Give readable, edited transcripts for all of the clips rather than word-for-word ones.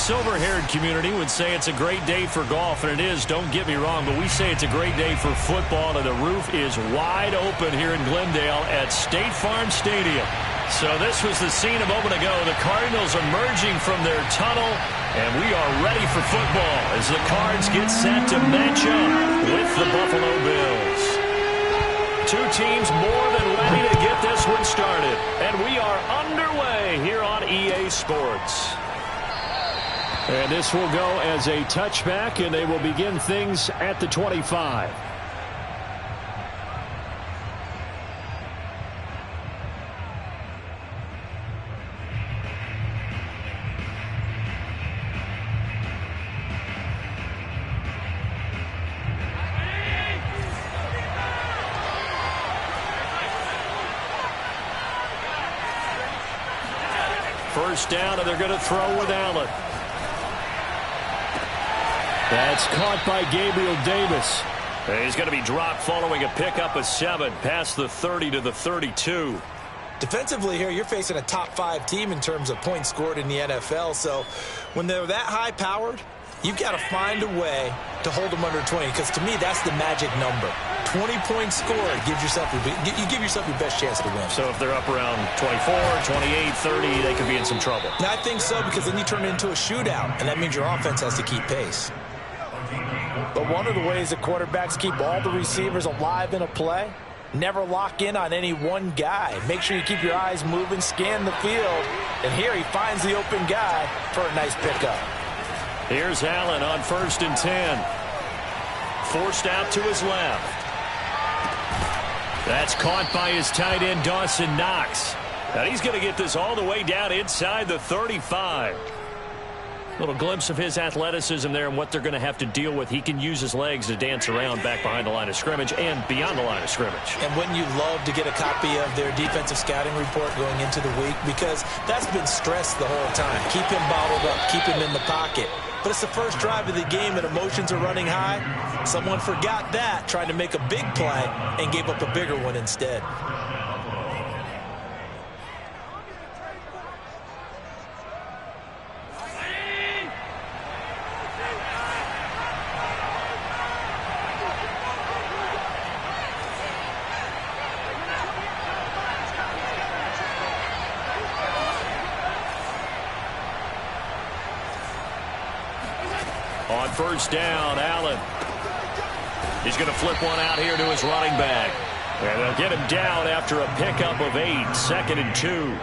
silver-haired community would say it's a great day for golf, and it is, don't get me wrong, but we say it's a great day for football, and the roof is wide open here in Glendale at State Farm Stadium. So this was the scene a moment ago. The Cardinals emerging from their tunnel, and we are ready for football as the Cards get set to match up with the Buffalo Bills. Two teams more than ready to get this one started, and we are underway here on EA Sports. And this will go as a touchback, and they will begin things at the 25. First down, and they're going to throw with Allen. That's caught by Gabriel Davis. He's going to be dropped following a pickup of 7 past the 30 to the 32. Defensively here, you're facing a top-5 team in terms of points scored in the NFL. So when they're that high-powered, you've got to find a way to hold them under 20. Because to me, that's the magic number. 20 points scored gives yourself you give yourself your best chance to win. So if they're up around 24, 28, 30, they could be in some trouble. Now, I think so, because then you turn it into a shootout, and that means your offense has to keep pace. But one of the ways that quarterbacks keep all the receivers alive in a play, never lock in on any one guy. Make sure you keep your eyes moving, scan the field, and here he finds the open guy for a nice pickup. Here's Allen on 1st and 10. Forced out to his left. That's caught by his tight end, Dawson Knox. Now he's going to get this all the way down inside the 35. Little glimpse of his athleticism there and what they're going to have to deal with. He can use his legs to dance around back behind the line of scrimmage and beyond the line of scrimmage. And wouldn't you love to get a copy of their defensive scouting report going into the week? Because that's been stressed the whole time. Keep him bottled up. Keep him in the pocket. But it's the first drive of the game and emotions are running high. Someone forgot that, trying to make a big play, and gave up a bigger one instead. On first down, Allen. He's going to flip one out here to his running back. And they'll get him down after a pickup of 8, 2nd and 2.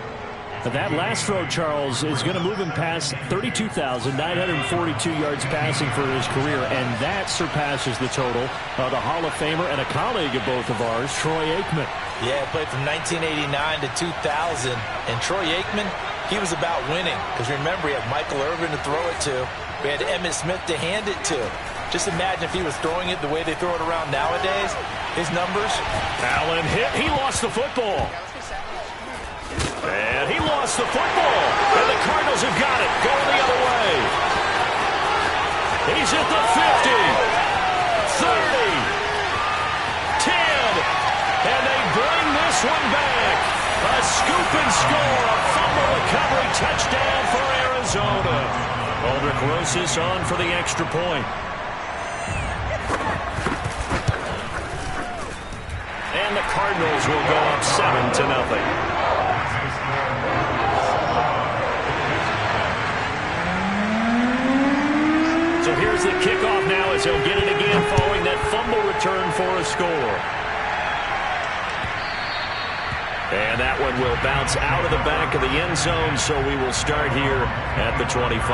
That last throw, Charles, is going to move him past 32,942 yards passing for his career, and that surpasses the total of the Hall of Famer and a colleague of both of ours, Troy Aikman. Yeah, he played from 1989 to 2000, and Troy Aikman, he was about winning. Because remember, he had Michael Irvin to throw it to. We had Emmitt Smith to hand it to. Just imagine if he was throwing it the way they throw it around nowadays. His numbers. Allen hit. He lost the football. And he lost the football. And the Cardinals have got it. Going the other way. He's at the 50. 30. 10. And they bring this one back. A scoop and score. A fumble recovery touchdown for Arizona. Aldrich Rosas on for the extra point. And the Cardinals will go up 7-0. So here's the kickoff now as he'll get it again following that fumble return for a score. And that one will bounce out of the back of the end zone, so we will start here at the 25.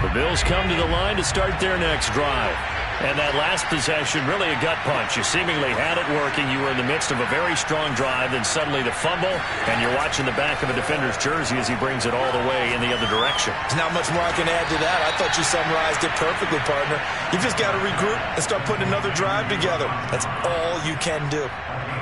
The Bills come to the line to start their next drive. And that last possession, really a gut punch. You seemingly had it working. You were in the midst of a very strong drive, then suddenly the fumble, and you're watching the back of a defender's jersey as he brings it all the way in the other direction. There's not much more I can add to that. I thought you summarized it perfectly, partner. You've just got to regroup and start putting another drive together. That's all you can do.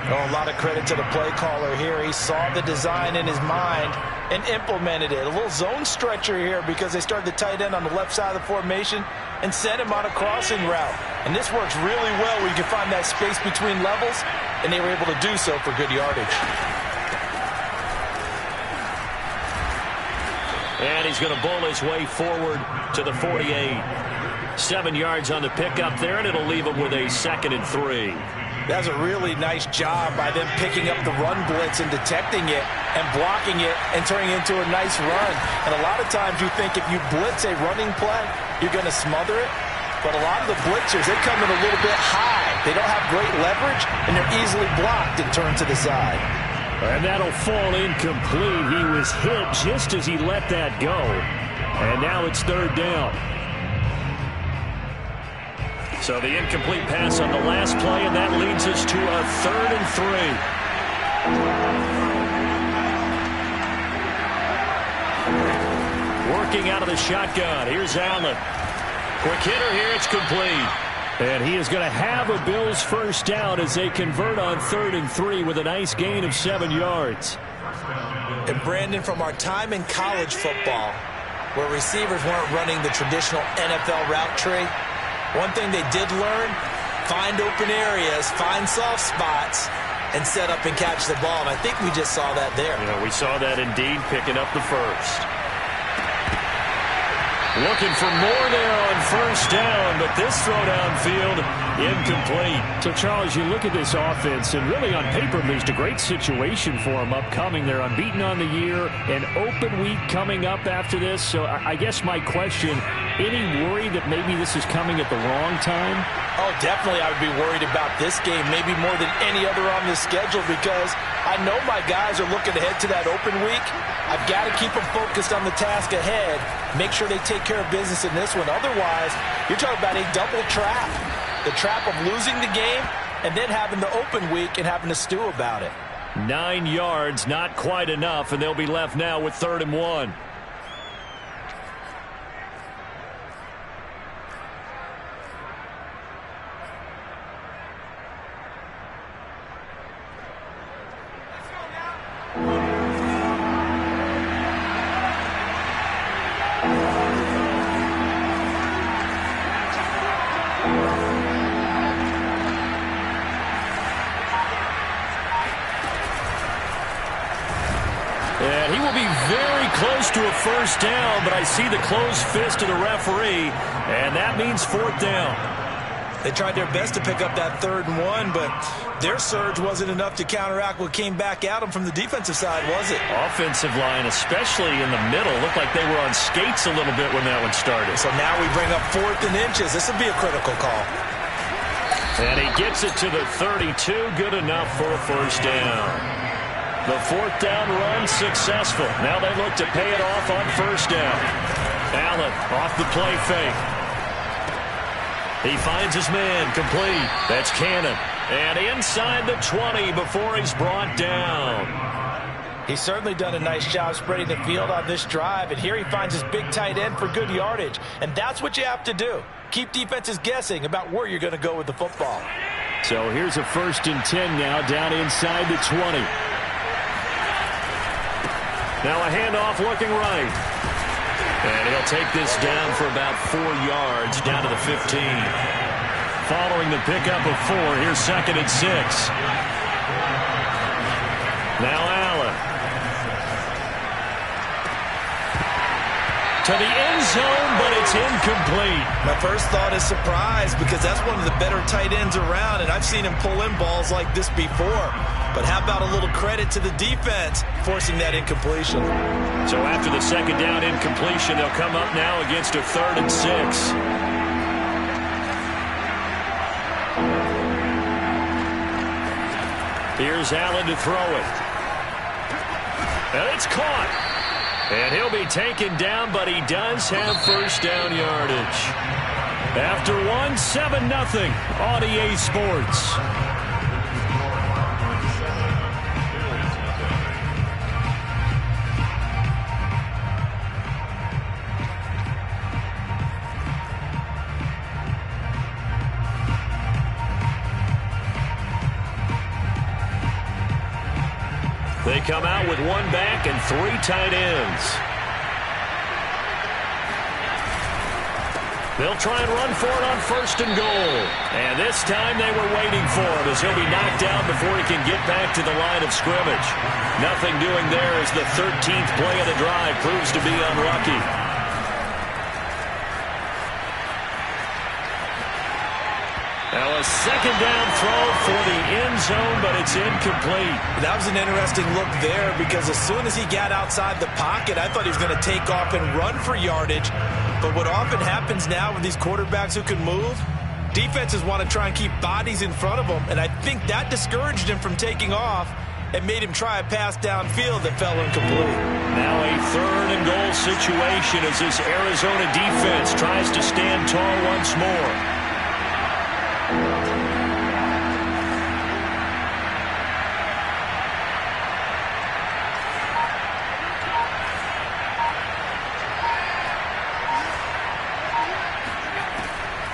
Oh, a lot of credit to the play caller here. He saw the design in his mind and implemented it. A little zone stretcher here because they started the tight end on the left side of the formation and sent him on a crossing route. And this works really well where you can find that space between levels, and they were able to do so for good yardage. And he's going to bowl his way forward to the 48. 7 yards on the pickup there, and it'll leave him with a 2nd and 3. That's a really nice job by them picking up the run blitz and detecting it and blocking it and turning it into a nice run. And a lot of times you think if you blitz a running play, you're going to smother it. But a lot of the blitzers, they come in a little bit high. They don't have great leverage, and they're easily blocked and turned to the side. And that'll fall incomplete. He was hit just as he let that go. And now it's 3rd down. So the incomplete pass on the last play, and that leads us to a 3rd and 3. Working out of the shotgun. Here's Allen. Quick hitter here. It's complete. And he is going to have a Bills first down as they convert on 3rd and 3 with a nice gain of 7 yards. And Brandon, from our time in college football, where receivers weren't running the traditional NFL route tree, one thing they did learn, find open areas, find soft spots, and set up and catch the ball. And I think we just saw that there. Yeah, we saw that indeed, picking up the first. Looking for more there on 1st down, but this throw downfield incomplete. So, Charles, you look at this offense, and really on paper, there's a great situation for them upcoming. They're unbeaten on the year, an open week coming up after this. So I guess my question, any worry that maybe this is coming at the wrong time? Oh, definitely I would be worried about this game, maybe more than any other on this schedule, because I know my guys are looking ahead to that open week. I've got to keep them focused on the task ahead, make sure they take care of business in this one. Otherwise, you're talking about a double trap. The trap of losing the game and then having the open week and having to stew about it. 9 yards, not quite enough, and they'll be left now with 3rd and 1. And he will be very close to a first down, but I see the closed fist of the referee, and that means 4th down. They tried their best to pick up that 3rd and 1, but their surge wasn't enough to counteract what came back at them from the defensive side, was it? Offensive line, especially in the middle, looked like they were on skates a little bit when that one started. So now we bring up 4th and inches. This would be a critical call. And he gets it to the 32, good enough for a first down. The 4th down run successful. Now they look to pay it off on 1st down. Allen off the play fake. He finds his man, complete. That's Cannon. And inside the 20 before he's brought down. He's certainly done a nice job spreading the field on this drive, and here he finds his big tight end for good yardage. And that's what you have to do. Keep defenses guessing about where you're going to go with the football. So here's a 1st and 10 now down inside the 20. Now a handoff looking right. And he'll take this down for about 4 yards down to the 15. Following the pickup of 4, here's 2nd and 6. Now Allen. To the end zone, but it's incomplete. My first thought is surprise because that's one of the better tight ends around, and I've seen him pull in balls like this before. But how about a little credit to the defense forcing that incompletion? So after the 2nd down incompletion, they'll come up now against a 3rd and 6. Here's Allen to throw it. And it's caught. And he'll be taken down, but he does have first down yardage. After 7-0 on EA Sports. They come out with one back and 3 tight ends. They'll try and run for it on 1st and goal. And this time they were waiting for him as he'll be knocked down before he can get back to the line of scrimmage. Nothing doing there as the 13th play of the drive proves to be unlucky. Now a 2nd down throw for the end zone, but it's incomplete. That was an interesting look there because as soon as he got outside the pocket, I thought he was going to take off and run for yardage. But what often happens now with these quarterbacks who can move, defenses want to try and keep bodies in front of them, and I think that discouraged him from taking off and made him try a pass downfield that fell incomplete. Now a 3rd and goal situation as this Arizona defense tries to stand tall once more.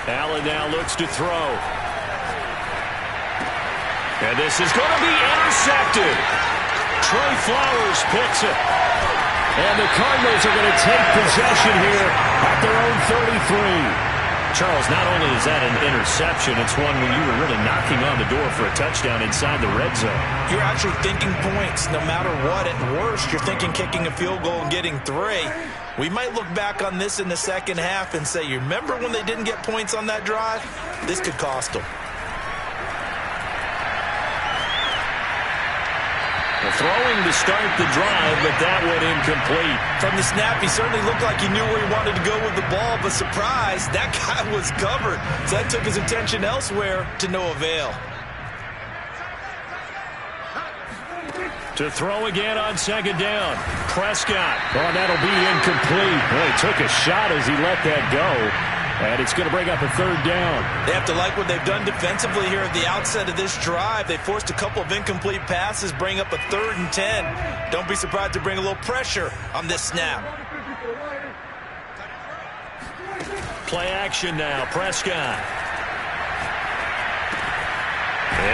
Allen now looks to throw. And this is going to be intercepted. Trey Flowers picks it. And the Cardinals are going to take possession here at their own 33. Charles, not only is that an interception, it's one when you were really knocking on the door for a touchdown inside the red zone. You're actually thinking points no matter what. At worst, you're thinking kicking a field goal and getting 3. We might look back on this in the second half and say, you remember when they didn't get points on that drive? This could cost them. Throwing to start the drive, but that went incomplete. From the snap, he certainly looked like he knew where he wanted to go with the ball, but surprise, that guy was covered. So that took his attention elsewhere to no avail. To throw again on 2nd down. Prescott. Oh, that'll be incomplete. Well, he took a shot as he let that go. And it's going to bring up a 3rd down. They have to like what they've done defensively here at the outset of this drive. They forced a couple of incomplete passes, bring up a 3rd and 10. Don't be surprised to bring a little pressure on this snap. Play action now. Prescott.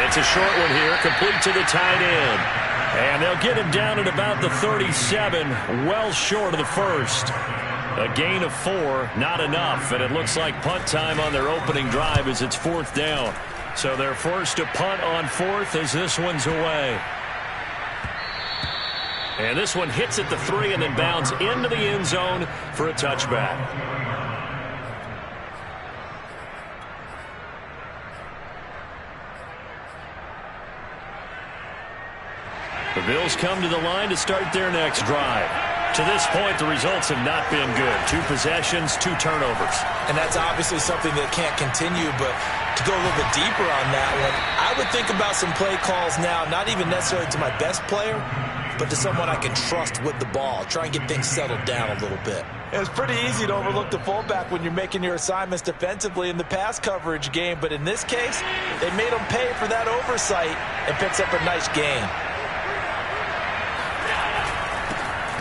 It's a short one here, complete to the tight end. And they'll get him down at about the 37, well short of the 1st. A gain of 4, not enough, and it looks like punt time on their opening drive as it's 4th down. So they're forced to punt on 4th as this one's away. And this one hits at the 3 and then bounds into the end zone for a touchback. The Bills come to the line to start their next drive. To this point, the results have not been good. 2 possessions, 2 turnovers. And that's obviously something that can't continue, but to go a little bit deeper on that one, I would think about some play calls now, not even necessarily to my best player, but to someone I can trust with the ball. Try and get things settled down a little bit. It's pretty easy to overlook the fullback when you're making your assignments defensively in the pass coverage game, but in this case, they made him pay for that oversight and picks up a nice gain.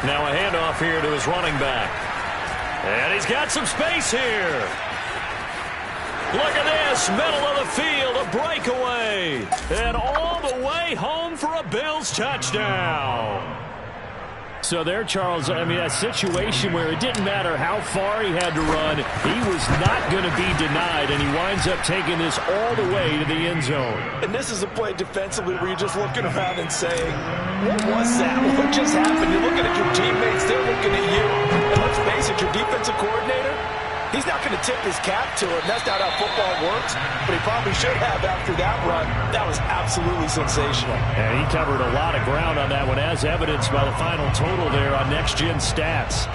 Now a handoff here to his running back. And he's got some space here. Look at this, middle of the field, a breakaway. And all the way home for a Bills touchdown. So there, Charles, I mean, a situation where it didn't matter how far he had to run, he was not going to be denied, and he winds up taking this all the way to the end zone. And this is a play defensively where you're just looking around and saying, what was that? What just happened? You're looking at your teammates, they're looking at you. And let's face it, your defensive coordinator, he's not going to tip his cap to it. That's not how football works, but he probably should have after that run. That was absolutely sensational. And he covered a lot of ground on that one, as evidenced by the final total there on Next Gen Stats.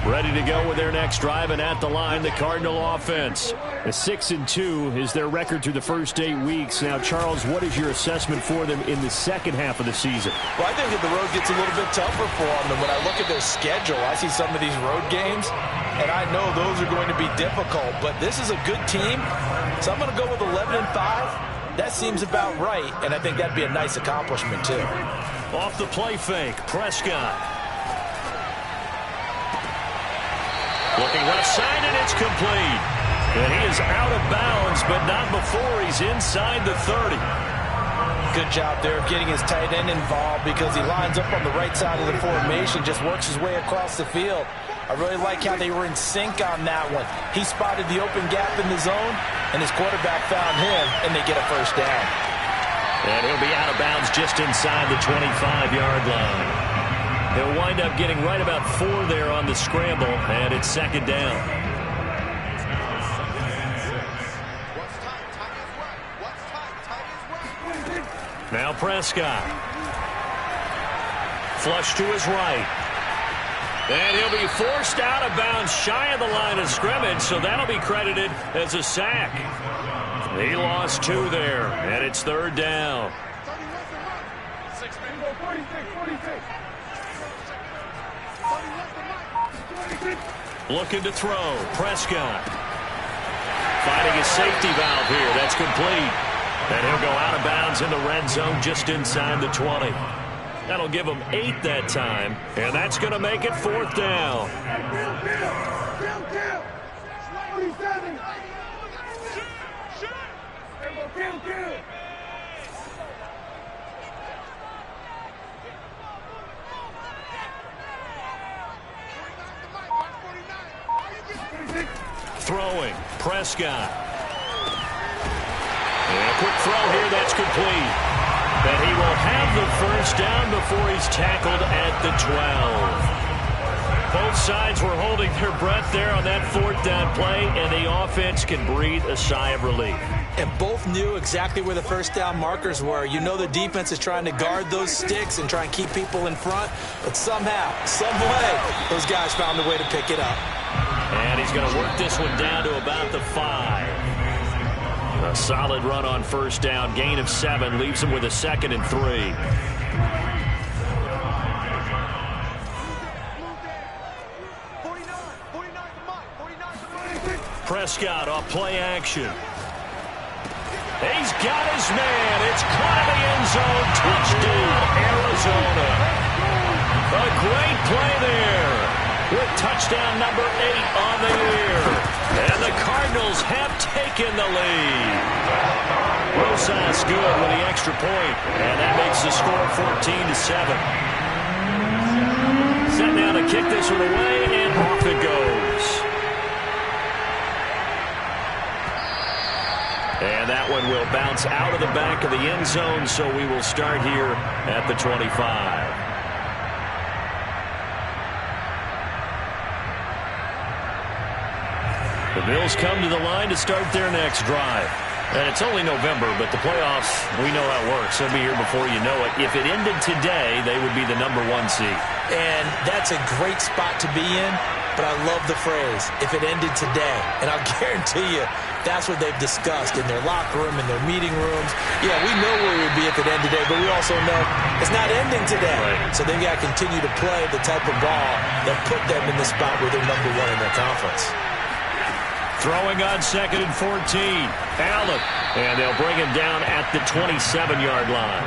Ready to go with their next drive, and at the line, the Cardinal offense. A 6-2 is their record through the first 8 weeks. Now, Charles, what is your assessment for them in the second half of the season? Well, I think that the road gets a little bit tougher for them. And when I look at their schedule, I see some of these road games, and I know those are going to be difficult. But this is a good team, so I'm going to go with 11-5. That seems about right, and I think that'd be a nice accomplishment, too. Off the play fake, Prescott. Looking left side, and it's complete. And he is out of bounds, but not before he's inside the 30. Good job there of getting his tight end involved because he lines up on the right side of the formation, just works his way across the field. I really like how they were in sync on that one. He spotted the open gap in the zone, and his quarterback found him, and they get a first down. And he'll be out of bounds just inside the 25-yard line. He'll wind up getting right about 4 there on the scramble, and it's second down. Now Prescott. Flush to his right. And he'll be forced out of bounds shy of the line of scrimmage, so that'll be credited as a sack. He lost 2 there, and it's third down. Looking to throw. Prescott. Finding a safety valve here. That's complete. And he'll go out of bounds in the red zone just inside the 20. That'll give him 8 that time, and that's going to make it fourth down. Throwing. Prescott. And a quick throw here. That's complete. And he will have the first down before he's tackled at the 12. Both sides were holding their breath there on that fourth down play, and the offense can breathe a sigh of relief. And both knew exactly where the first down markers were. You know the defense is trying to guard those sticks and try and keep people in front, but somehow, some way, those guys found a way to pick it up. And he's going to work this one down to about the 5. A solid run on first down. Gain of 7 leaves him with a 2nd and 3. Prescott off play action. He's got his man. It's caught in the end zone. Touchdown, Arizona. A great play there with touchdown number 8 on the year. And the Cardinals have taken the lead. Rosas good with the extra point, and that makes the score 14-7. Set now to kick this one away, and off it goes. And that one will bounce out of the back of the end zone, so we will start here at the 25. The Bills come to the line to start their next drive. And it's only November, but the playoffs, we know how it works. They'll be here before you know it. If it ended today, they would be the number 1 seed. And that's a great spot to be in, but I love the phrase, if it ended today. And I'll guarantee you, that's what they've discussed in their locker room, in their meeting rooms. Yeah, we know where we would be if it ended today, but we also know it's not ending today. Right. So they've got to continue to play the type of ball that put them in the spot where they're number 1 in their conference. Throwing on 2nd and 14. Allen. And they'll bring him down at the 27-yard line.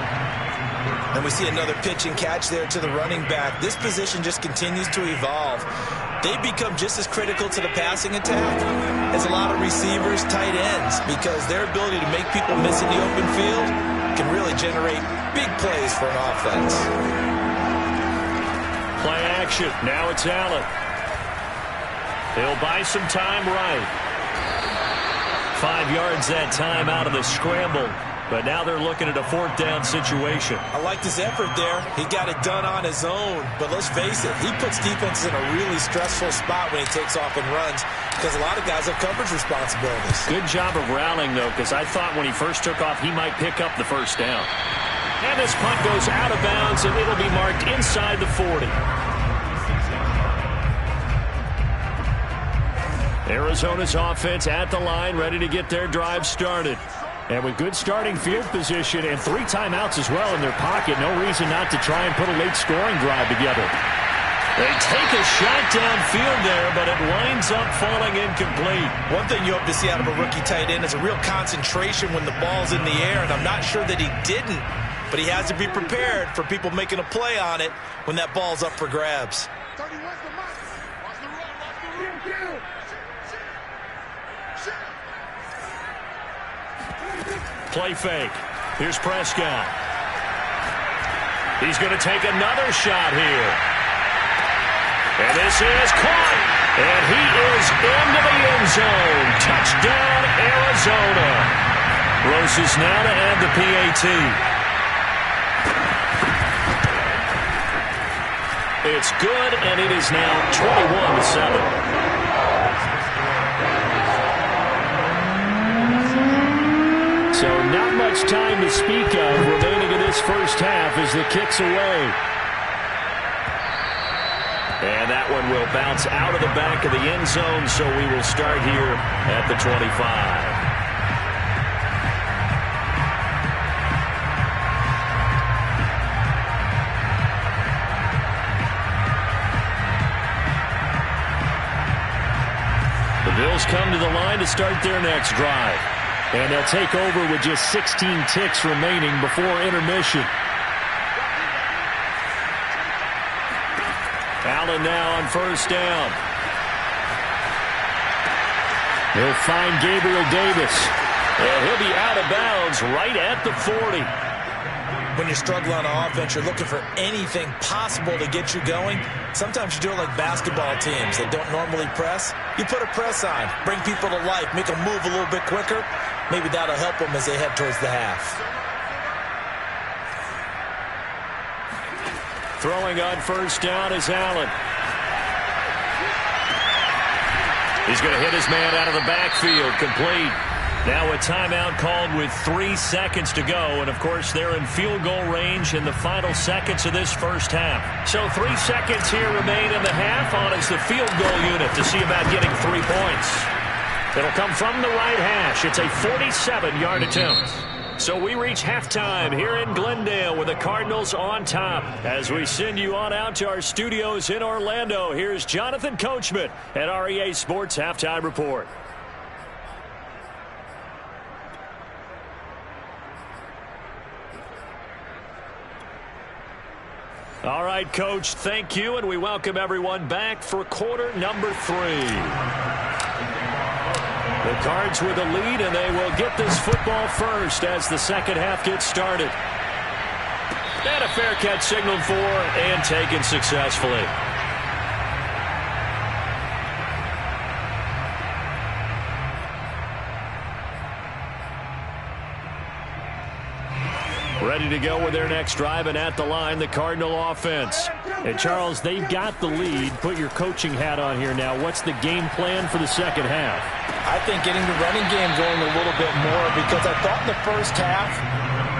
And we see another pitch and catch there to the running back. This position just continues to evolve. They become just as critical to the passing attack as a lot of receivers, tight ends, because their ability to make people miss in the open field can really generate big plays for an offense. Play action. Now it's Allen. He'll buy some time right. 5 yards that time out of the scramble. But now they're looking at a fourth down situation. I like his effort there. He got it done on his own. But let's face it, he puts defenses in a really stressful spot when he takes off and runs because a lot of guys have coverage responsibilities. Good job of rallying, though, because I thought when he first took off, he might pick up the first down. And this punt goes out of bounds, and it'll be marked inside the 40. Arizona's offense at the line, ready to get their drive started. And with good starting field position and 3 timeouts as well in their pocket, no reason not to try and put a late scoring drive together. They take a shot downfield there, but it winds up falling incomplete. One thing you hope to see out of a rookie tight end is a real concentration when the ball's in the air, and I'm not sure that he didn't, but he has to be prepared for people making a play on it when that ball's up for grabs. Play fake. Here's Prescott. He's going to take another shot here. And this is caught. And he is into the end zone. Touchdown, Arizona. Roses now to add the PAT. It's good, and it is now 21-7. So not much time to speak of remaining in this first half as the kick's away. And that one will bounce out of the back of the end zone, so we will start here at the 25. The Bills come to the line to start their next drive. And they'll take over with just 16 ticks remaining before intermission. Allen now on first down. He'll find Gabriel Davis. And he'll be out of bounds right at the 40. When you're struggling on offense, you're looking for anything possible to get you going. Sometimes you do it like basketball teams that don't normally press. You put a press on, bring people to life, make them move a little bit quicker. Maybe that'll help them as they head towards the half. Throwing on first down is Allen. He's going to hit his man out of the backfield, complete. Now a timeout called with 3 seconds to go. And, of course, they're in field goal range in the final seconds of this first half. So 3 seconds here remain in the half on as the field goal unit to see about getting 3 points. It'll come from the right hash. It's a 47-yard attempt. So we reach halftime here in Glendale with the Cardinals on top. As we send you on out to our studios in Orlando, here's Jonathan Coachman at REA Sports Halftime Report. All right, Coach, thank you, and we welcome everyone back for quarter number 3. The Cards with a lead, and they will get this football first as the second half gets started. And a fair catch signaled for and taken successfully. Ready to go with their next drive, and at the line, the Cardinal offense. And, Charles, they've got the lead. Put your coaching hat on here now. What's the game plan for the second half? I think getting the running game going a little bit more, because I thought in the first half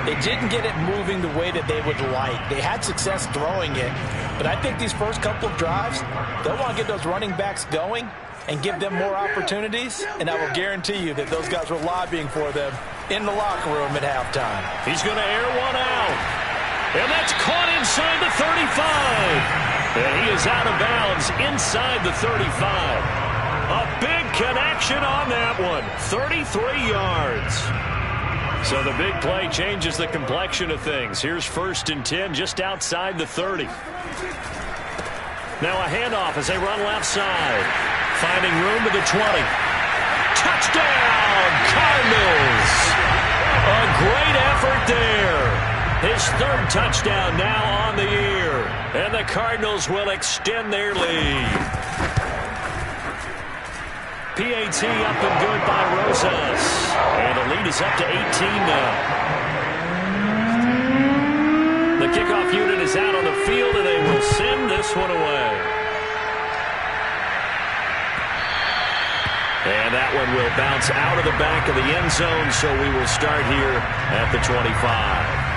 they didn't get it moving the way that they would like. They had success throwing it, but I think these first couple of drives, they'll want to get those running backs going and give them more opportunities, and I will guarantee you that those guys were lobbying for them in the locker room at halftime. He's going to air one out, and that's caught inside the 35. And he is out of bounds inside the 35. A big connection on that one, 33 yards. So the big play changes the complexion of things. Here's 1st and 10 just outside the 30. Now a handoff as they run left side. Finding room to the 20. Touchdown, Cardinals! A great effort there. His 3rd touchdown now on the year. And the Cardinals will extend their lead. PAT up and good by Rosas. And the lead is up to 18 now. The kickoff unit is out on the field, and they will send this one away. And that one will bounce out of the back of the end zone, so we will start here at the 25.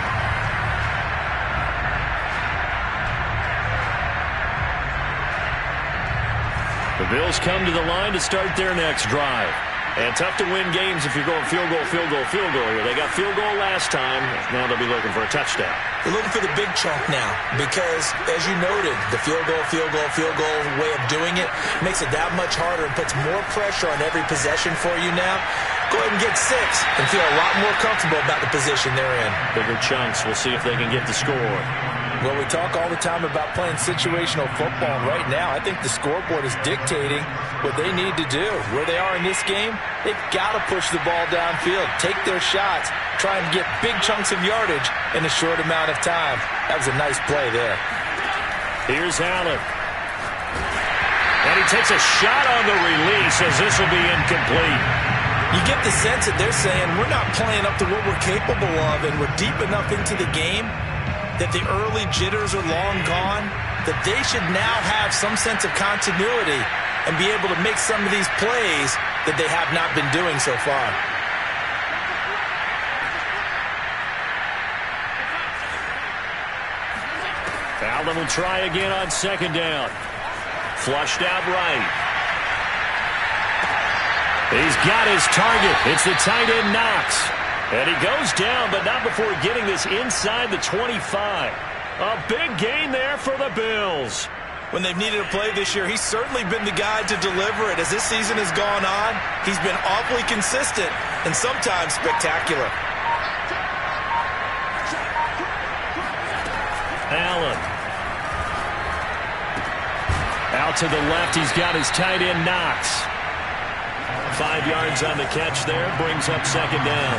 The Bills come to the line to start their next drive. And tough to win games if you're going field goal, field goal, field goal here. They got field goal last time. Now they'll be looking for a touchdown. They're looking for the big chunk now because, as you noted, the field goal way of doing it makes it that much harder and puts more pressure on every possession for you now. Go ahead and get 6 and feel a lot more comfortable about the position they're in. Bigger chunks. We'll see if they can get the score. Well, we talk all the time about playing situational football, and right now I think the scoreboard is dictating what they need to do. Where they are in this game, they've got to push the ball downfield, take their shots, trying to get big chunks of yardage in a short amount of time. That was a nice play there. Here's Allen. And he takes a shot on the release as this will be incomplete. You get the sense that they're saying we're not playing up to what we're capable of, and we're deep enough into the game that the early jitters are long gone, that they should now have some sense of continuity and be able to make some of these plays that they have not been doing so far. Allen will try again on second down. Flushed out right. He's got his target. It's the tight end Knox. And he goes down, but not before getting this inside the 25. A big gain there for the Bills. When they've needed a play this year, he's certainly been the guy to deliver it. As this season has gone on, he's been awfully consistent and sometimes spectacular. Allen. Out to the left, he's got his tight end Knox. 5 yards on the catch there, brings up second down.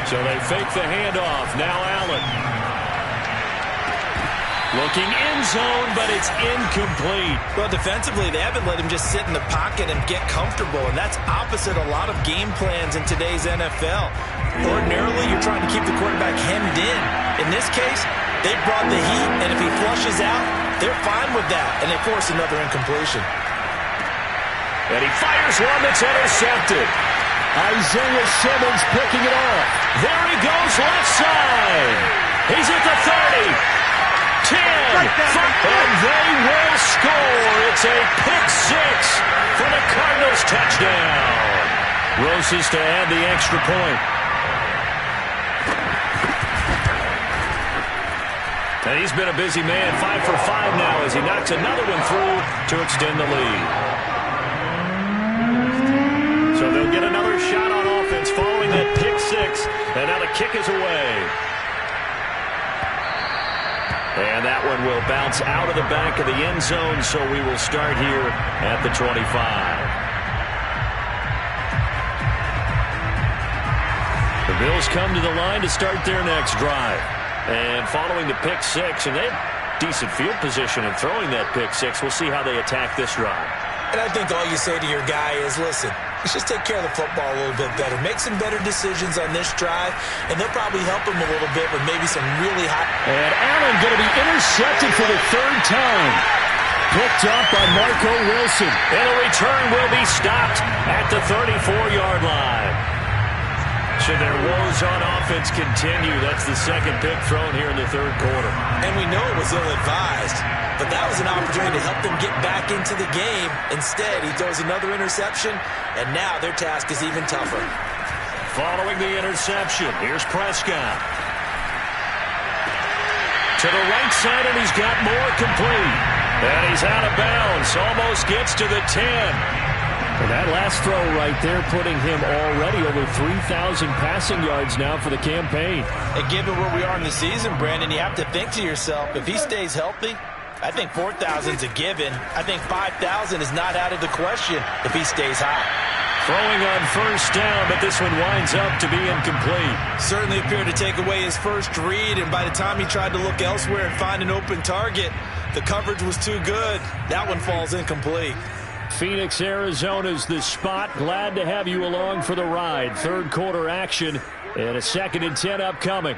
So they fake the handoff. Now Allen. Looking end zone, but it's incomplete. Well, defensively, they haven't let him just sit in the pocket and get comfortable, and that's opposite a lot of game plans in today's NFL. Ordinarily, you're trying to keep the quarterback hemmed in. In this case, they brought the heat, and if he flushes out, they're fine with that, and they force another incompletion. And he fires one that's intercepted. Isaiah Simmons picking it off. There he goes, left side. He's at the 30. 10, and they will score. It's a pick six for the Cardinals touchdown. Roses to add the extra point. And he's been a busy man, 5 for 5 now as he knocks another one through to extend the lead. So they'll get another shot on offense following that pick six, and now the kick is away. And that one will bounce out of the back of the end zone, so we will start here at the 25. The Bills come to the line to start their next drive. And following the pick six, and they have decent field position in throwing that pick six. We'll see how they attack this drive. And I think all you say to your guy is, listen, let's just take care of the football a little bit better. Make some better decisions on this drive, and they'll probably help him a little bit with maybe some really high. And Allen going to be intercepted for the third time. Picked up by Marco Wilson. And a return will be stopped at the 34-yard line. So their woes on offense continue. That's the second pick thrown here in the third quarter. And we know it was ill-advised, but that was an opportunity to help them get back into the game. Instead, he throws another interception, and now their task is even tougher. Following the interception, here's Prescott. To the right side, and he's got more complete. And he's out of bounds. Almost gets to the 10. And that last throw right there putting him already over 3,000 passing yards now for the campaign. And given where we are in the season, Brandon, you have to think to yourself, if he stays healthy, I think 4,000 is a given. I think 5,000 is not out of the question if he stays hot. Throwing on first down, but this one winds up to be incomplete. Certainly appeared to take away his first read, and by the time he tried to look elsewhere and find an open target, the coverage was too good. That one falls incomplete. Phoenix, Arizona's the spot. Glad to have you along for the ride. Third quarter action and a 2nd and 10 upcoming.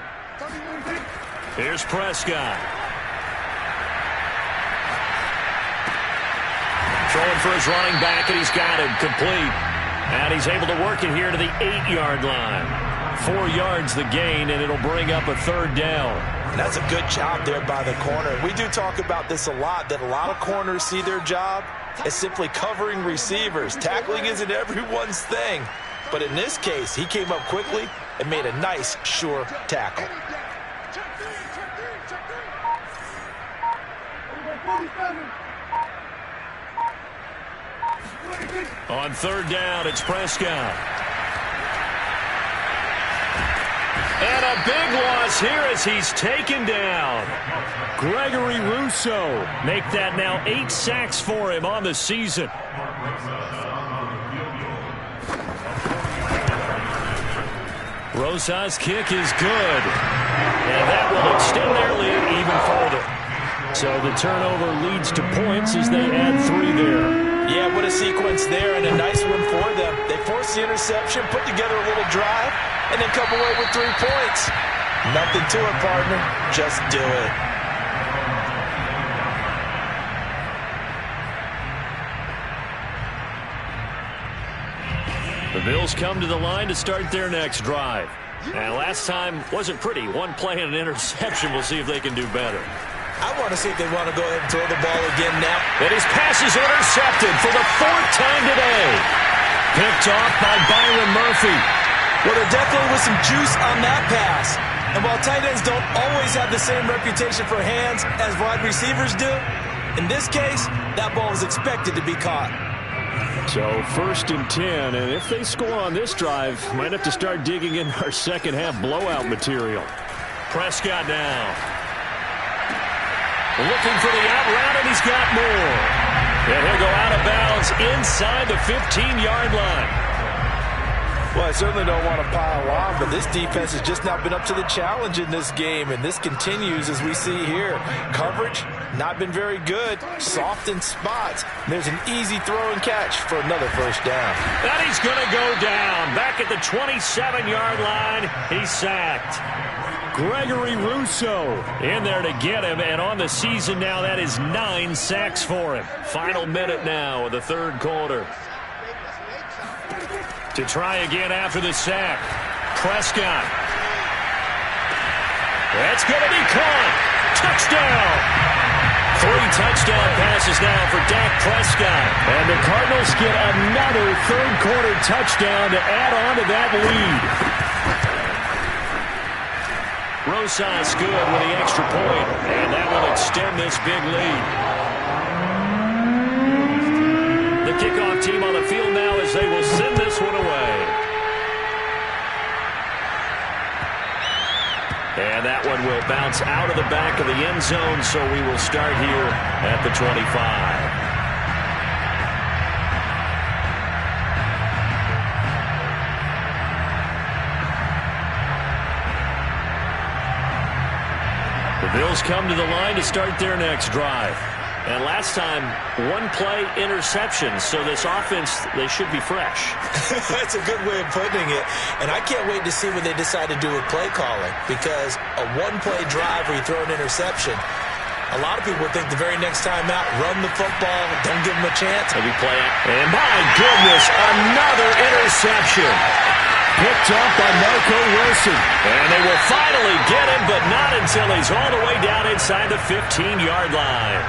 Here's Prescott. Throwing for his running back, and he's got him complete. And he's able to work it here to the 8-yard line. 4 yards the gain, and it'll bring up a third down. That's a good job there by the corner. We do talk about this a lot, that a lot of corners see their job as simply covering receivers. Tackling isn't everyone's thing. But in this case, he came up quickly and made a nice, sure tackle. On third down, it's Prescott. And a big loss here as he's taken down. Gregory Rousseau. Make that now 8 sacks for him on the season. Rosas' kick is good. And that will extend their lead even further. So the turnover leads to points as they add 3 there. Yeah, what a sequence there, and a nice one for them. They forced the interception, put together a little drive, and then come away with 3 points. Nothing to it, partner. Just do it. The Bills come to the line to start their next drive. And last time wasn't pretty. 1 play and an interception. We'll see if they can do better. I want to see if they want to go ahead and throw the ball again now. And his pass is intercepted for the 4th time today. Picked off by Byron Murphy. Well, there definitely was some juice on that pass. And while tight ends don't always have the same reputation for hands as wide receivers do, in this case, that ball was expected to be caught. So 1st and 10, and if they score on this drive, might have to start digging in our second half blowout material. Prescott now. Looking for the out route, and he's got more. And he'll go out of bounds inside the 15-yard line. Well, I certainly don't want to pile on, but this defense has just not been up to the challenge in this game, and this continues as we see here. Coverage, not been very good. Soft in spots. There's an easy throw and catch for another 1st down. And he's going to go down. Back at the 27-yard line, he's sacked. Gregory Rousseau in there to get him, and on the season now, that is 9 sacks for him. Final minute now of the 3rd quarter. To try again after the sack. Prescott. That's going to be caught. Touchdown. 3 touchdown passes now for Dak Prescott. And the Cardinals get another 3rd quarter touchdown to add on to that lead. Rosas good with the extra point, and that will extend this big lead. The kickoff team on the field now as they will send this one away. And that one will bounce out of the back of the end zone, so we will start here at the 25. The Bills come to the line to start their next drive. And last time, 1 play interception. So this offense, they should be fresh. That's a good way of putting it. And I can't wait to see what they decide to do with play calling. Because a 1-play drive where you throw an interception, a lot of people would think the very next time out, run the football, don't give them a chance. Maybe play it. And my goodness, another interception. Picked off by Marco Wilson. And they will finally get him, but not until he's all the way down inside the 15-yard line.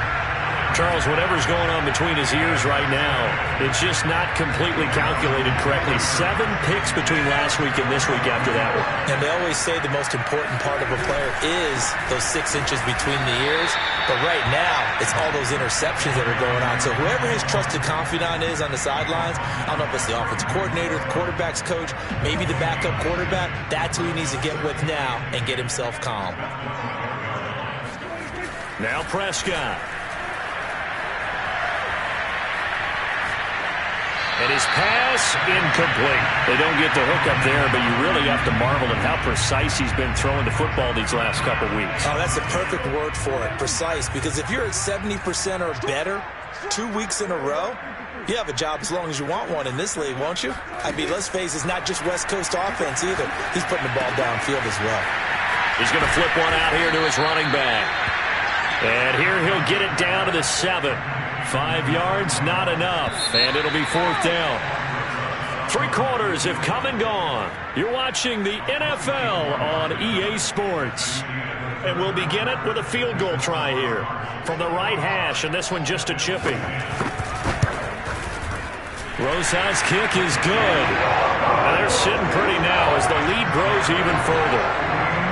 Charles, whatever's going on between his ears right now, it's just not completely calculated correctly. 7 picks between last week and this week after that one. And they always say the most important part of a player is those 6 inches between the ears. But right now, it's all those interceptions that are going on. So whoever his trusted confidant is on the sidelines, I don't know if it's the offensive coordinator, the quarterback's coach, maybe the backup quarterback, that's who he needs to get with now and get himself calm. Now Prescott. And his pass incomplete. They don't get the hook up there, but you really have to marvel at how precise he's been throwing the football these last couple weeks. Oh, that's the perfect word for it, precise. Because if you're at 70% or better 2 weeks in a row, you have a job as long as you want one in this league, won't you? I mean, let's face it, it's not just West Coast offense either. He's putting the ball downfield as well. He's going to flip one out here to his running back. And here he'll get it down to the 7. 5 yards, not enough, and it'll be 4th down. 3 quarters have come and gone. You're watching the NFL on EA Sports. And we'll begin it with a field goal try here from the right hash, and this one just a chipping. Rosas' kick is good. And they're sitting pretty now as the lead grows even further.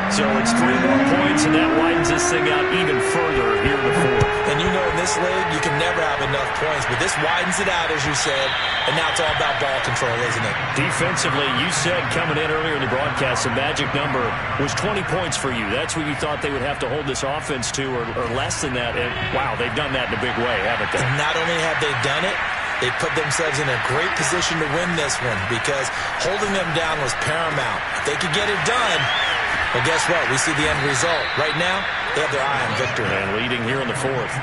So it's 3 more points, and that widens this thing out even further here in the 4th. And you know in this league, you can never have enough points, but this widens it out, as you said, and now it's all about ball control, isn't it? Defensively, you said coming in earlier in the broadcast, the magic number was 20 points for you. That's what you thought they would have to hold this offense to, or less than that. And, wow, they've done that in a big way, haven't they? And not only have they done it, They put themselves in a great position to win this one because holding them down was paramount. If they could get it done, well, guess what? We see the end result. Right now, they have their eye on victory. And leading here in the fourth.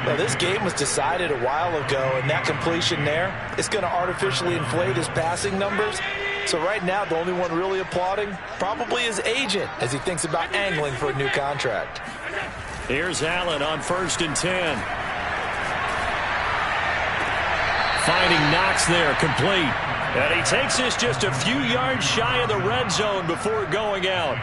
Well, this game was decided a while ago, and that completion there is going to artificially inflate his passing numbers. So right now, the only one really applauding probably his agent as he thinks about angling for a new contract. Here's Allen on 1st and 10. Finding Knox there, complete. And he takes this just a few yards shy of the red zone before going out.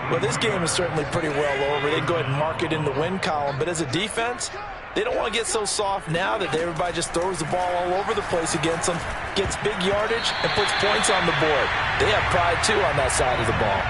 Well, this game is certainly pretty well over. They can go ahead and mark it in the win column. But as a defense, they don't want to get so soft now that everybody just throws the ball all over the place against them, gets big yardage, and puts points on the board. They have pride, too, on that side of the ball.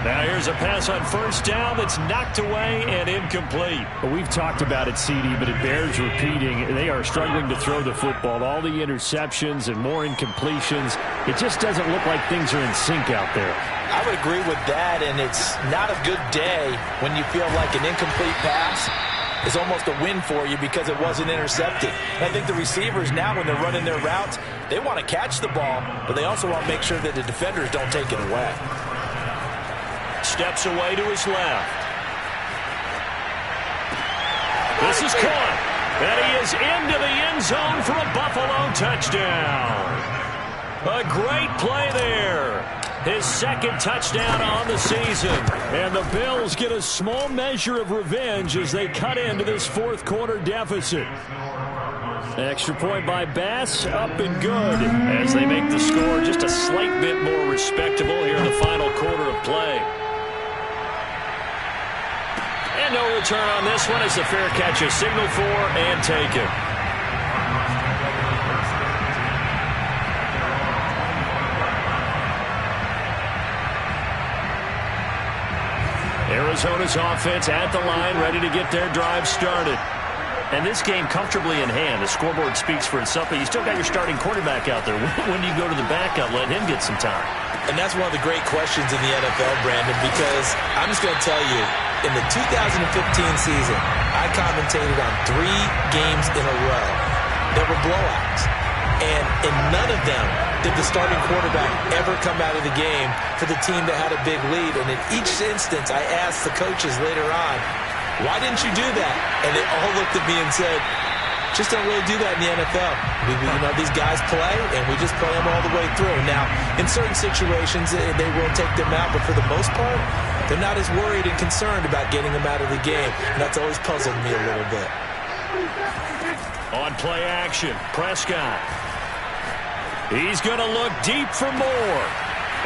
Now here's a pass on 1st down that's knocked away and incomplete. Well, we've talked about it, CD, but it bears repeating. They are struggling to throw the football. All the interceptions and more incompletions. It just doesn't look like things are in sync out there. I would agree with that, and it's not a good day when you feel like an incomplete pass is almost a win for you because it wasn't intercepted. And I think the receivers now, when they're running their routes, they want to catch the ball, but they also want to make sure that the defenders don't take it away. Steps away to his left. This is caught. And he is into the end zone for a Buffalo touchdown. A great play there. His 2nd touchdown on the season. And the Bills get a small measure of revenge as they cut into this 4th quarter deficit. Extra point by Bass, up and good. As they make the score just a slight bit more respectable here in the final quarter of play. And no return on this one as the fair catch is signaled for and taken. Arizona's offense at the line, ready to get their drive started. And this game comfortably in hand. The scoreboard speaks for itself, but you still got your starting quarterback out there. When do you go to the backup, let him get some time? And that's one of the great questions in the NFL, Brandon, because I'm just going to tell you, in the 2015 season, I commentated on 3 games in a row that were blowouts. And in none of them did the starting quarterback ever come out of the game for the team that had a big lead. And in each instance, I asked the coaches later on, why didn't you do that? And they all looked at me and said, just don't really do that in the NFL. These guys play, and we just play them all the way through. Now, in certain situations, they will take them out, but for the most part, they're not as worried and concerned about getting them out of the game. And that's always puzzled me a little bit. On play action, Prescott. He's going to look deep for more.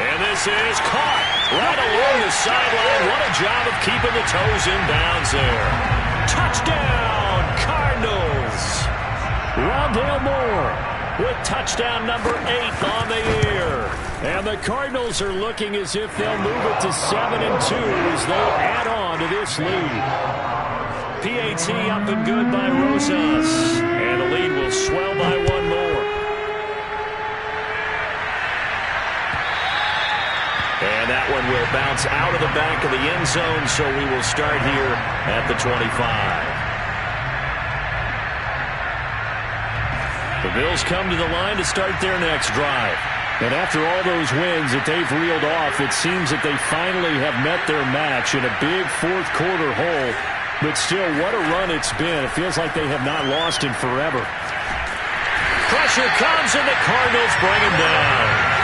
And this is caught right along the sideline. What a job of keeping the toes in bounds there. Touchdown, Cardinals. Rondale Moore with touchdown number 8 on the year. And the Cardinals are looking as if they'll move it to 7-2 as they add on to this lead. PAT up and good by Rosas. And the lead will swell by 1 more. And that one will bounce out of the back of the end zone, so we will start here at the 25. The Bills come to the line to start their next drive. And after all those wins that they've reeled off, it seems that they finally have met their match in a big 4th quarter hole. But still, what a run it's been. It feels like they have not lost in forever. Pressure comes, and the Cardinals bring him down.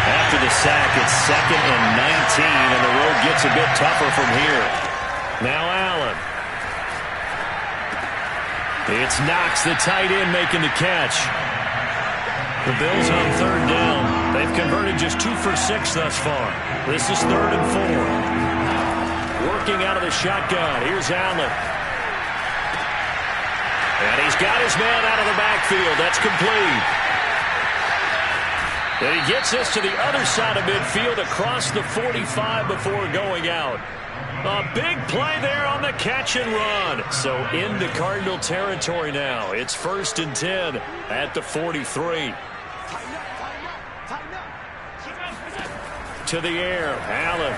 After the sack, it's 2nd and 19, and the road gets a bit tougher from here. Now Allen. It's Knox, the tight end, making the catch. The Bills on 3rd down. They've converted just 2 for 6 thus far. This is 3rd and 4. Working out of the shotgun. Here's Allen. And he's got his man out of the backfield. That's complete. And he gets us to the other side of midfield across the 45 before going out. A big play there on the catch and run. So into Cardinal territory now. It's 1st and 10 at the 43. To the air, Allen.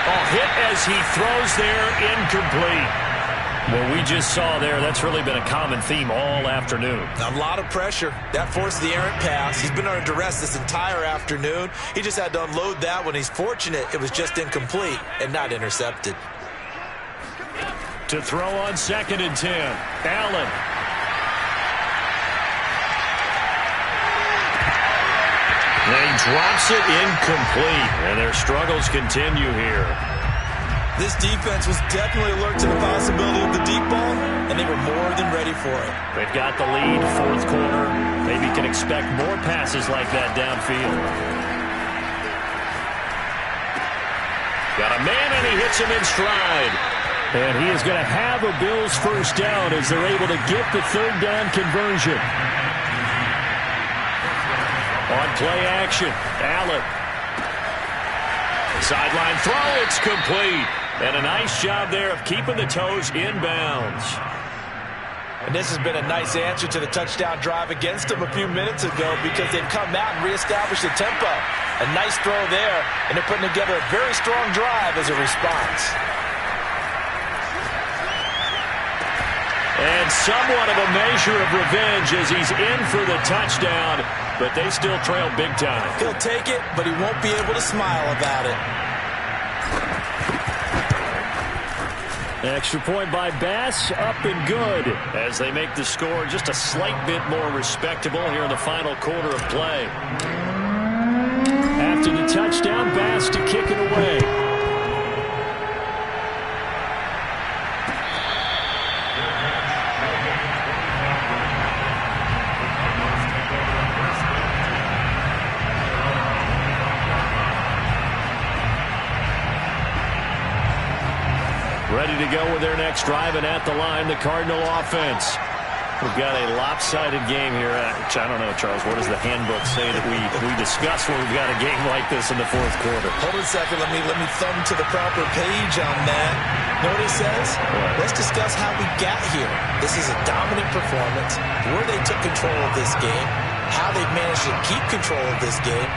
A hit as he throws there, incomplete. What we just saw there, that's really been a common theme all afternoon. A lot of pressure. That forced the errant pass. He's been under duress this entire afternoon. He just had to unload that one. He's fortunate it was just incomplete and not intercepted. To throw on 2nd and 10. Allen. And he drops it incomplete. And their struggles continue here. This defense was definitely alert to the possibility of the deep ball, and they were more than ready for it. They've got the lead, 4th quarter. Maybe can expect more passes like that downfield. Got a man, and he hits him in stride. And he is going to have a Bills first down as they're able to get the 3rd down conversion. On play action, Allen. Sideline throw, it's complete. And a nice job there of keeping the toes inbounds. And this has been a nice answer to the touchdown drive against them a few minutes ago because they've come out and reestablished the tempo. A nice throw there, and they're putting together a very strong drive as a response. And somewhat of a measure of revenge as he's in for the touchdown, but they still trail big time. He'll take it, but he won't be able to smile about it. Extra point by Bass, up and good. As they make the score just a slight bit more respectable here in the final quarter of play. After the touchdown, Bass to kick it away. Ready to go with their next drive, and at the line, the Cardinal offense. We've got a lopsided game here. I don't know, Charles, what does the handbook say that we discuss when we've got a game like this in the 4th quarter? Hold on a second. Let me thumb to the proper page on that. Know what it says? Let's discuss how we got here. This is a dominant performance, where they took control of this game, how they've managed to keep control of this game,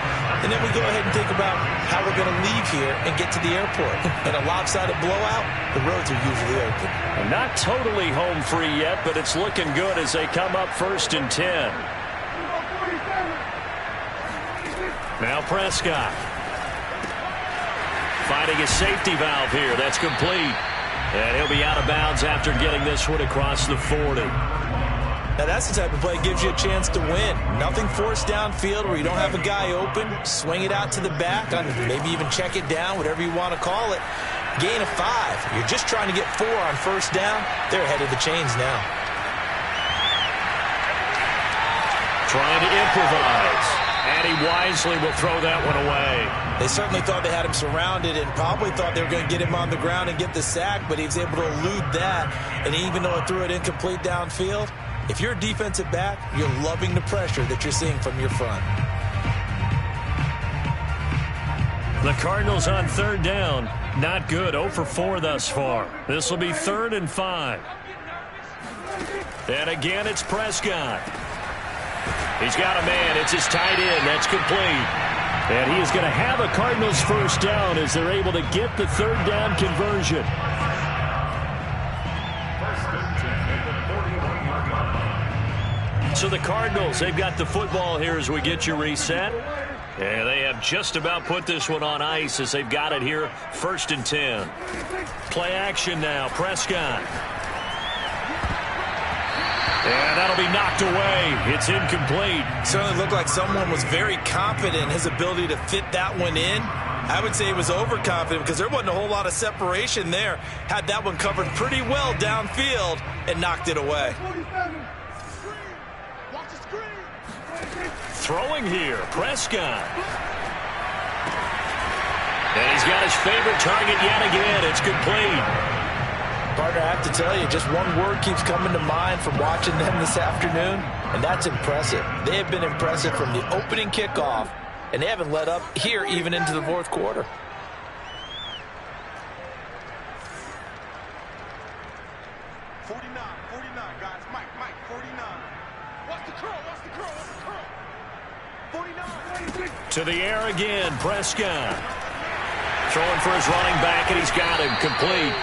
and then we go ahead and think about how we're going to leave here and get to the airport. In a lopsided blowout, the roads are usually open. And not totally home free yet, but it's looking good as they come up 1st and 10. Now Prescott. Finding a safety valve here. That's complete. And he'll be out of bounds after getting this one across the 40. Now that's the type of play that gives you a chance to win. Nothing forced downfield where you don't have a guy open. Swing it out to the back, maybe even check it down, whatever you want to call it. Gain of 5. You're just trying to get 4 on 1st down. They're ahead of the chains now. Trying to improvise. And he wisely will throw that one away. They certainly thought they had him surrounded and probably thought they were going to get him on the ground and get the sack, but he was able to elude that. And even though it threw it incomplete downfield, if you're a defensive back, you're loving the pressure that you're seeing from your front. The Cardinals on 3rd down. Not good. 0 for 4 thus far. This will be 3rd and 5. And again, it's Prescott. He's got a man. It's his tight end. That's complete. And he is going to have a Cardinals first down as they're able to get the 3rd down conversion. So the Cardinals, they've got the football here as we get you reset. And they have just about put this one on ice as they've got it here, 1st and 10. Play action now, Prescott. And that'll be knocked away. It's incomplete. Certainly looked like someone was very confident in his ability to fit that one in. I would say he was overconfident because there wasn't a whole lot of separation there. Had that one covered pretty well downfield and knocked it away. Throwing here, Prescott. And he's got his favorite target yet again. It's complete. Partner, I have to tell you, just one word keeps coming to mind from watching them this afternoon, and that's impressive. They have been impressive from the opening kickoff, and they haven't let up here even into the 4th quarter. To the air again, Prescott. Throwing for his running back, and he's got him complete.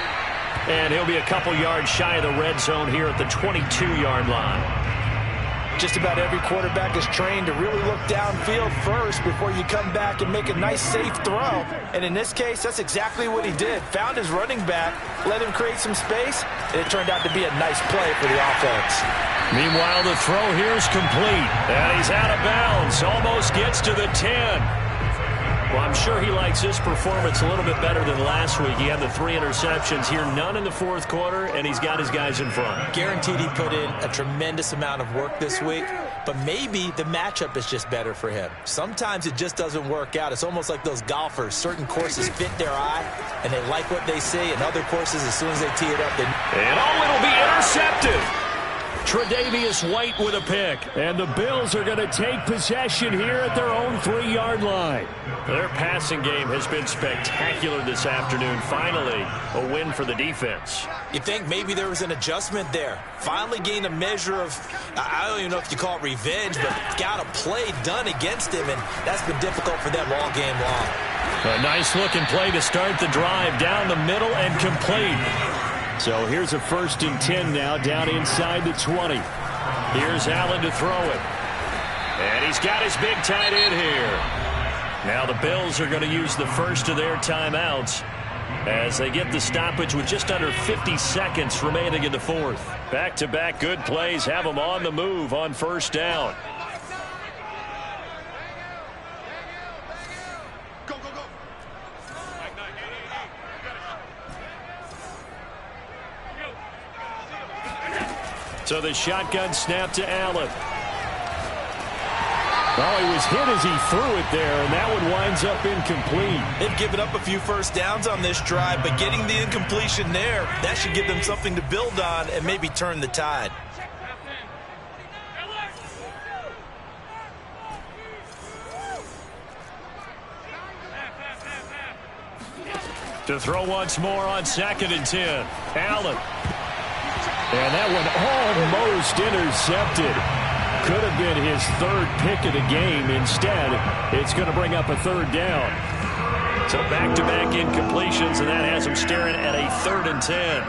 And he'll be a couple yards shy of the red zone here at the 22-yard line. Just about every quarterback is trained to really look downfield first before you come back and make a nice, safe throw. And in this case, that's exactly what he did. Found his running back, let him create some space, and it turned out to be a nice play for the offense. Meanwhile, the throw here is complete. And he's out of bounds. Almost gets to the 10. Well, I'm sure he likes this performance a little bit better than last week. He had the 3 interceptions here, none in the fourth quarter, and he's got his guys in front. Guaranteed he put in a tremendous amount of work this week, but maybe the matchup is just better for him. Sometimes it just doesn't work out. It's almost like those golfers. Certain courses fit their eye, and they like what they see, and other courses, as soon as they tee it up, they... And it'll be intercepted. Tre'Davious White with a pick. And the Bills are going to take possession here at their own 3-yard line. Their passing game has been spectacular this afternoon. Finally, a win for the defense. You think maybe there was an adjustment there. Finally gained a measure of, I don't even know if you call it revenge, but got a play done against him, and that's been difficult for them all game long. A nice-looking play to start the drive down the middle and complete. So here's a 1st and 10 now down inside the 20. Here's Allen to throw it. And he's got his big tight end here. Now the Bills are going to use the first of their timeouts as they get the stoppage with just under 50 seconds remaining in the fourth. Back-to-back good plays have them on the move on 1st down. So the shotgun snap to Allen. Well, he was hit as he threw it there, and that one winds up incomplete. They've given up a few first downs on this drive, but getting the incompletion there, that should give them something to build on and maybe turn the tide. To throw once more on 2nd and 10. Allen. And that one almost intercepted. Could have been his 3rd pick of the game. Instead, it's going to bring up a 3rd down. So back-to-back incompletions, and that has him staring at a 3rd and 10.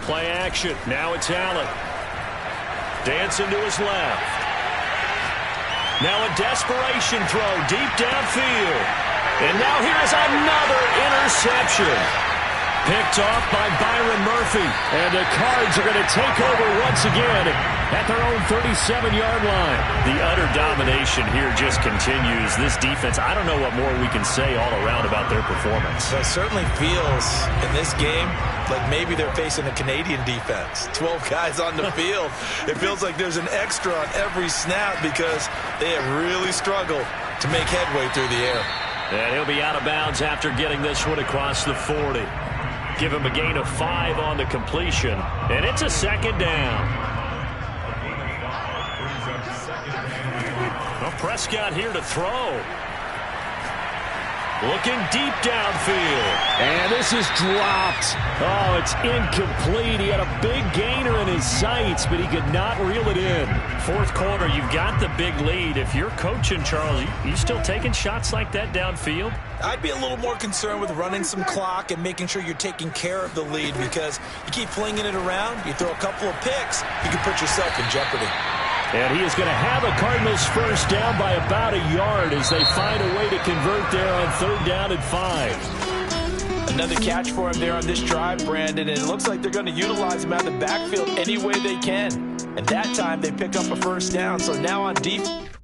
Play action. Now it's Allen. Dancing to his left. Now a desperation throw deep downfield. And now here's another interception. Picked off by Byron Murphy. And the Cards are going to take over once again at their own 37-yard line. The utter domination here just continues. This defense, I don't know what more we can say all around about their performance. It certainly feels in this game like maybe they're facing a Canadian defense. 12 guys on the field. It feels like there's an extra on every snap because they have really struggled to make headway through the air. And he'll be out of bounds after getting this one across the 40. Give him a gain of 5 on the completion. And it's a 2nd down. Well, Prescott here to throw. Looking deep downfield. And this is dropped. Oh, it's incomplete. He had a big gainer in his sights, but he could not reel it in. Fourth quarter, you've got the big lead. If you're coaching, Charles, you still taking shots like that downfield? I'd be a little more concerned with running some clock and making sure you're taking care of the lead, because you keep flinging it around, you throw a couple of picks, you can put yourself in jeopardy. And he is going to have the Cardinals 1st down by about a yard as they find a way to convert there on 3rd down and 5. Another catch for him there on this drive, Brandon, and it looks like they're going to utilize him out of the backfield any way they can. And that time they pick up a 1st down, so now on defense.